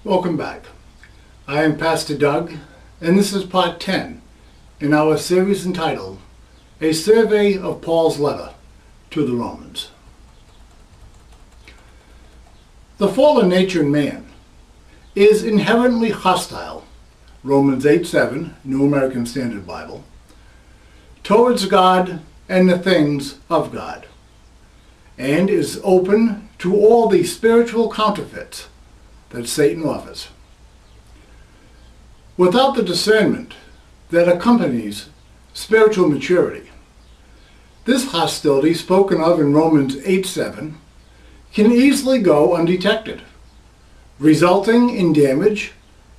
Welcome back. I am Pastor Doug, and this is part 10 in our series entitled A Survey of Paul's Letter to the Romans. The fallen nature in man is inherently hostile, Romans 8:7, New American Standard Bible, towards God and the things of God, and is open to all the spiritual counterfeits that Satan offers. Without the discernment that accompanies spiritual maturity, this hostility spoken of in Romans 8:7 can easily go undetected, resulting in damage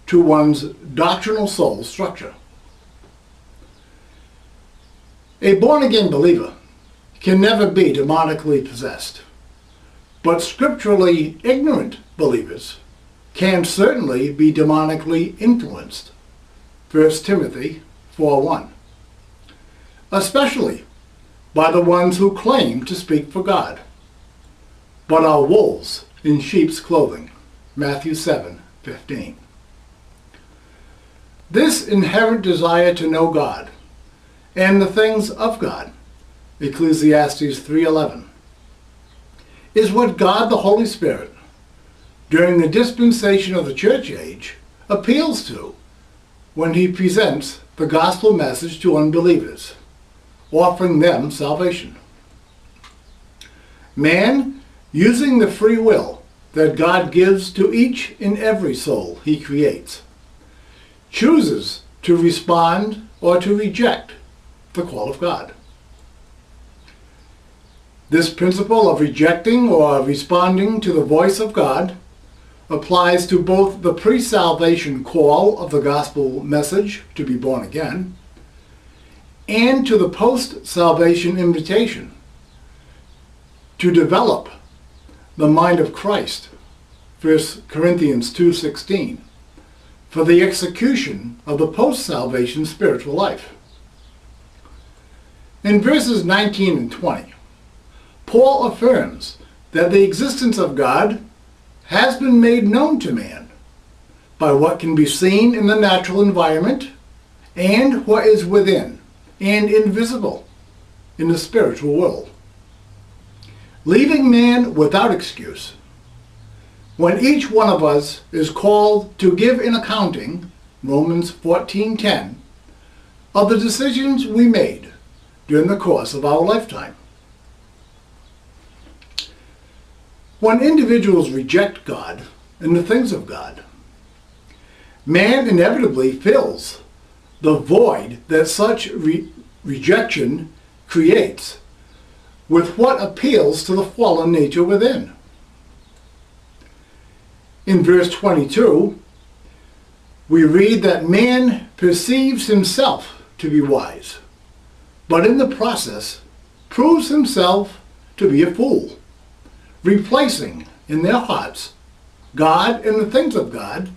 to one's doctrinal soul structure. A born-again believer can never be demonically possessed, but scripturally ignorant believers can certainly be demonically influenced, 1 Timothy 4:1, especially by the ones who claim to speak for God, but are wolves in sheep's clothing, Matthew 7:15. This inherent desire to know God and the things of God, Ecclesiastes 3:11, is what God the Holy Spirit, during the dispensation of the church age, appeals to when he presents the gospel message to unbelievers, offering them salvation. Man, using the free will that God gives to each and every soul he creates, chooses to respond or to reject the call of God. This principle of rejecting or responding to the voice of God applies to both the pre-salvation call of the gospel message to be born again and to the post-salvation invitation to develop the mind of Christ, 1 Corinthians 2:16, for the execution of the post-salvation spiritual life. In verses 19 and 20, Paul affirms that the existence of God has been made known to man by what can be seen in the natural environment and what is within and invisible in the spiritual world, leaving man without excuse when each one of us is called to give an accounting, Romans 14:10, of the decisions we made during the course of our lifetime. When individuals reject God and the things of God, man inevitably fills the void that such rejection creates with what appeals to the fallen nature within. In verse 22, we read that man perceives himself to be wise, but in the process proves himself to be a fool, replacing in their hearts God and the things of God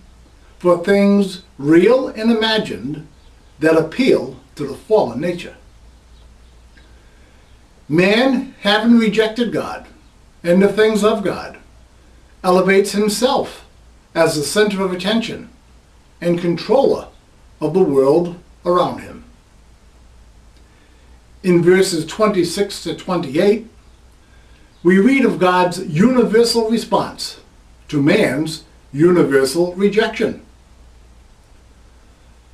for things real and imagined that appeal to the fallen nature. Man, having rejected God and the things of God, elevates himself as the center of attention and controller of the world around him. In verses 26 to 28, we read of God's universal response to man's universal rejection.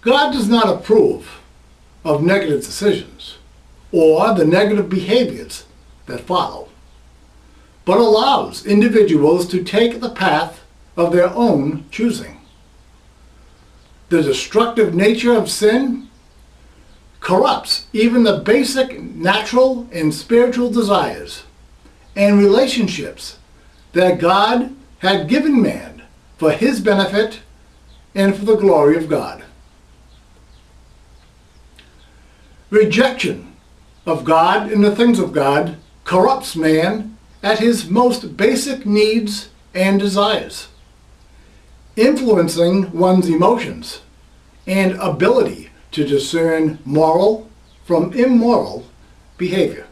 God does not approve of negative decisions or the negative behaviors that follow, but allows individuals to take the path of their own choosing. The destructive nature of sin corrupts even the basic natural and spiritual desires and relationships that God had given man for his benefit and for the glory of God. Rejection of God and the things of God corrupts man at his most basic needs and desires, influencing one's emotions and ability to discern moral from immoral behavior.